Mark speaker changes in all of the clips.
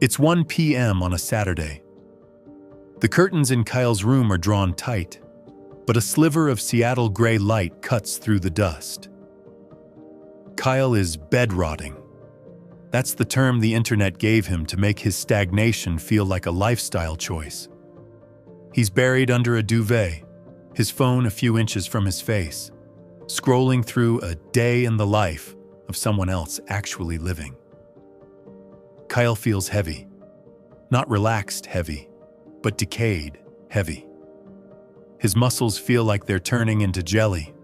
Speaker 1: It's 1 p.m. on a Saturday. The curtains in Kyle's room are drawn tight, but a sliver of Seattle gray light cuts through the dust. Kyle is bed-rotting. That's the term the internet gave him to make his stagnation feel like a lifestyle choice. He's buried under a duvet, his phone a few inches from his face, scrolling through a day in the life of someone else actually living. Kyle feels heavy. Not relaxed heavy, but decayed heavy. His muscles feel like they're turning into jelly.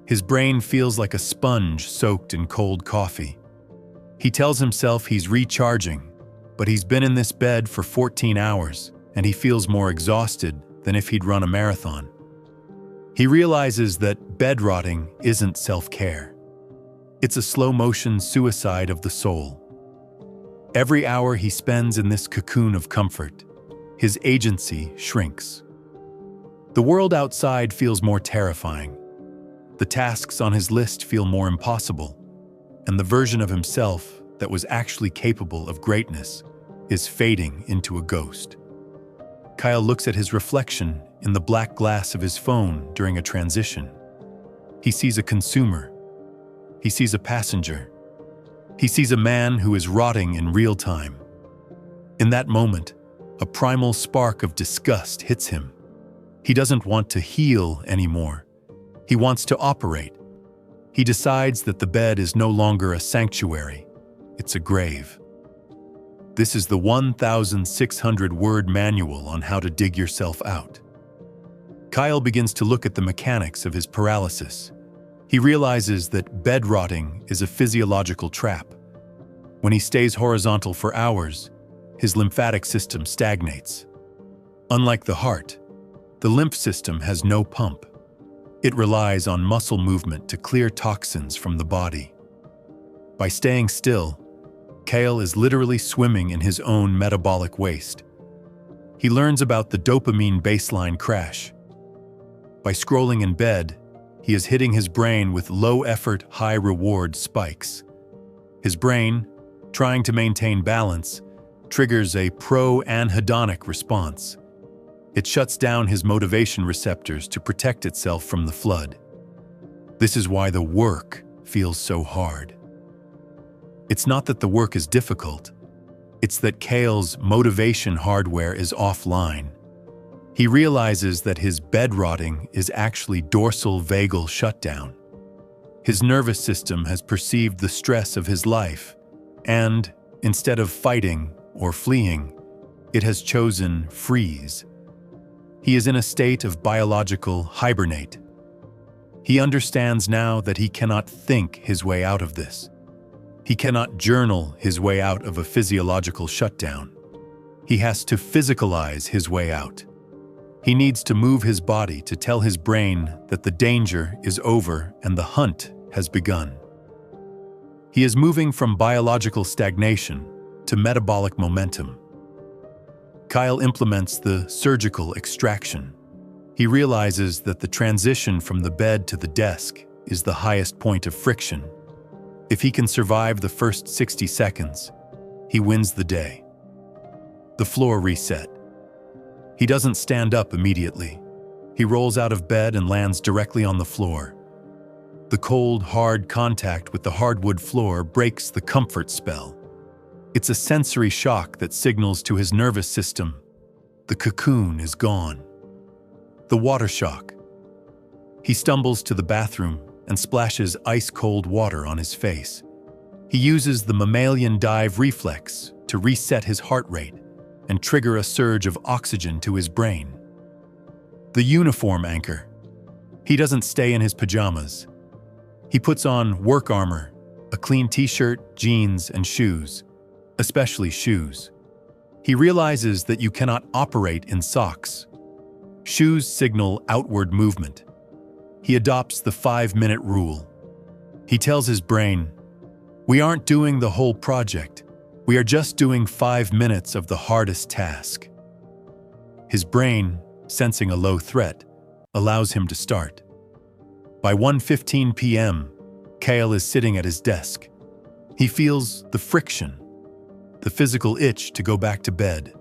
Speaker 1: His brain feels like a sponge soaked in cold coffee. He tells himself he's recharging, but he's been in this bed for 14 hours, and he feels more exhausted than if he'd run a marathon. He realizes that bed rotting isn't self-care. It's a slow-motion suicide of the soul. Every hour he spends in this cocoon of comfort, his agency shrinks. The world outside feels more terrifying. The tasks on his list feel more impossible, and the version of himself that was actually capable of greatness is fading into a ghost. Kyle looks at his reflection in the black glass of his phone during a transition. He sees a consumer. He sees a passenger. He sees a man who is rotting in real time. In that moment, a primal spark of disgust hits him. He doesn't want to heal anymore. He wants to operate. He decides that the bed is no longer a sanctuary. It's a grave. This is the 1,600-word manual on how to dig yourself out. Kyle begins to look at the mechanics of his paralysis. He realizes that bed rotting is a physiological trap. When he stays horizontal for hours, his lymphatic system stagnates. Unlike the heart, the lymph system has no pump. It relies on muscle movement to clear toxins from the body. By staying still, Kyle is literally swimming in his own metabolic waste. He learns about the dopamine baseline crash. By scrolling in bed, he is hitting his brain with low-effort, high-reward spikes. His brain, trying to maintain balance, triggers a pro-anhedonic response. It shuts down his motivation receptors to protect itself from the flood. This is why the work feels so hard. It's not that the work is difficult. It's that Kyle's motivation hardware is offline. He realizes that his bed rotting is actually dorsal vagal shutdown. His nervous system has perceived the stress of his life, and instead of fighting or fleeing, it has chosen freeze. He is in a state of biological hibernate. He understands now that he cannot think his way out of this. He cannot journal his way out of a physiological shutdown. He has to physicalize his way out. He needs to move his body to tell his brain that the danger is over and the hunt has begun. He is moving from biological stagnation to metabolic momentum. Kyle implements the surgical extraction. He realizes that the transition from the bed to the desk is the highest point of friction. If he can survive the first 60 seconds, he wins the day. The floor reset. He doesn't stand up immediately. He rolls out of bed and lands directly on the floor. The cold, hard contact with the hardwood floor breaks the comfort spell. It's a sensory shock that signals to his nervous system, the cocoon is gone. The water shock. He stumbles to the bathroom and splashes ice-cold water on his face. He uses the mammalian dive reflex to reset his heart rate and trigger a surge of oxygen to his brain. The uniform anchor. He doesn't stay in his pajamas. He puts on work armor, a clean t-shirt, jeans, and shoes, especially shoes. He realizes that you cannot operate in socks. Shoes signal outward movement. He adopts the 5-minute rule. He tells his brain, "We aren't doing the whole project. We are just doing 5 minutes of the hardest task." His brain, sensing a low threat, allows him to start. By 1:15 p.m., Kyle is sitting at his desk. He feels the friction. the physical itch to go back to bed,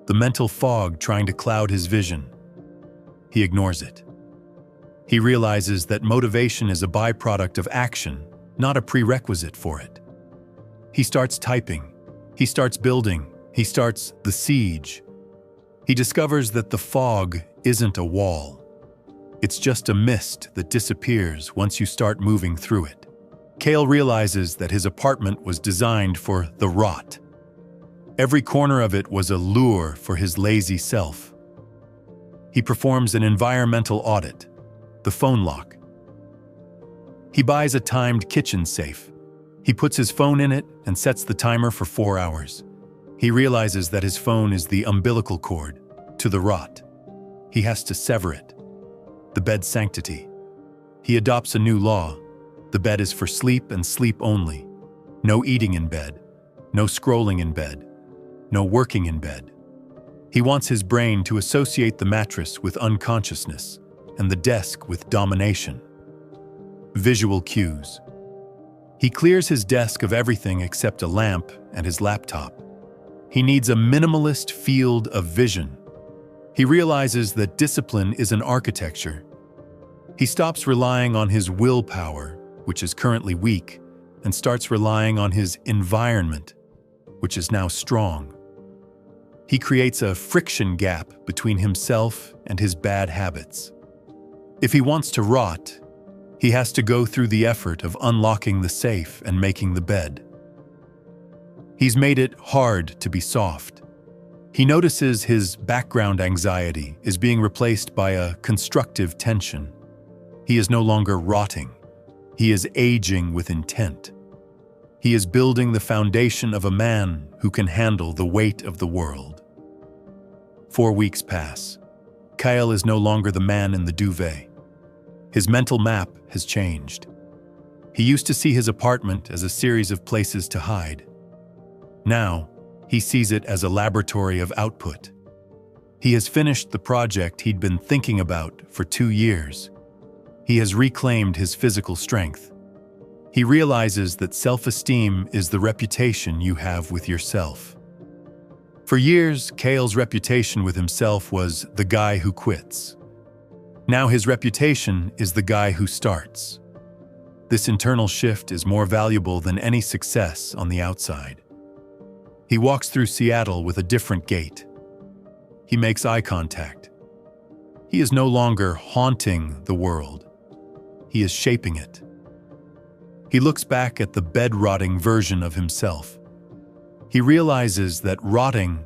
Speaker 1: the mental fog trying to cloud his vision. He ignores it. He realizes that motivation is a byproduct of action, not a prerequisite for it. He starts typing. He starts building. He starts the siege. He discovers that the fog isn't a wall. It's just a mist that disappears once you start moving through it. Kale realizes that his apartment was designed for the rot. Every corner of it was a lure for his lazy self. He performs an environmental audit, the phone lock. He buys a timed kitchen safe. He puts his phone in it and sets the timer for 4 hours. He realizes that his phone is the umbilical cord to the rot. He has to sever it. The bed's sanctity. He adopts a new law. The bed is for sleep and sleep only. No eating in bed. No scrolling in bed. No working in bed. He wants his brain to associate the mattress with unconsciousness and the desk with domination. Visual cues. He clears his desk of everything except a lamp and his laptop. He needs a minimalist field of vision. He realizes that discipline is an architecture. He stops relying on his willpower, which is currently weak, and starts relying on his environment, which is now strong. He creates a friction gap between himself and his bad habits. If he wants to rot, he has to go through the effort of unlocking the safe and making the bed. He's made it hard to be soft. He notices his background anxiety is being replaced by a constructive tension. He is no longer rotting. He is aging with intent. He is building the foundation of a man who can handle the weight of the world. 4 weeks pass. Kyle is no longer the man in the duvet. His mental map has changed. He used to see his apartment as a series of places to hide. Now, he sees it as a laboratory of output. He has finished the project he'd been thinking about for 2 years. He has reclaimed his physical strength. He realizes that self-esteem is the reputation you have with yourself. For years, Kale's reputation with himself was the guy who quits. Now his reputation is the guy who starts. This internal shift is more valuable than any success on the outside. He walks through Seattle with a different gait. He makes eye contact. He is no longer haunting the world. He is shaping it. He looks back at the bed-rotting version of himself. He realizes that rotting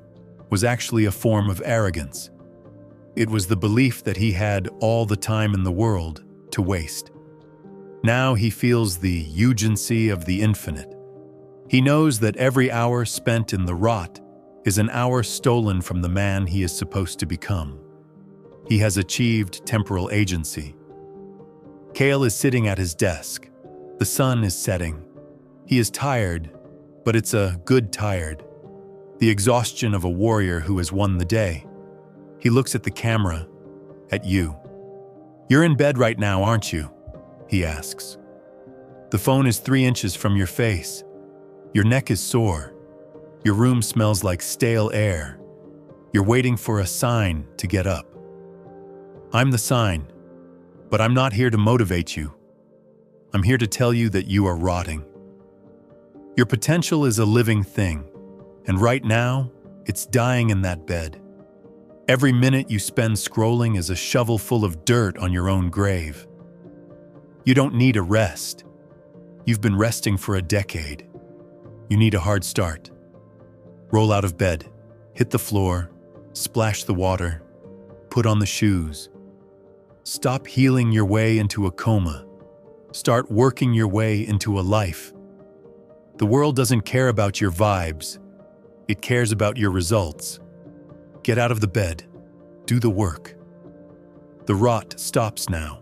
Speaker 1: was actually a form of arrogance. It was the belief that he had all the time in the world to waste. Now he feels the urgency of the infinite. He knows that every hour spent in the rot is an hour stolen from the man he is supposed to become. He has achieved temporal agency. Kale is sitting at his desk. The sun is setting. He is tired, but it's a good tired. The exhaustion of a warrior who has won the day. He looks at the camera, at you. "You're in bed right now, aren't you?" he asks. The phone is 3 inches from your face. Your neck is sore. Your room smells like stale air. You're waiting for a sign to get up. I'm the sign, but I'm not here to motivate you. I'm here to tell you that you are rotting. Your potential is a living thing, and right now, it's dying in that bed. Every minute you spend scrolling is a shovel full of dirt on your own grave. You don't need a rest. You've been resting for a decade. You need a hard start. Roll out of bed, hit the floor, splash the water, put on the shoes. Stop healing your way into a coma. Start working your way into a life. The world doesn't care about your vibes. It cares about your results. Get out of the bed. Do the work. The rot stops now.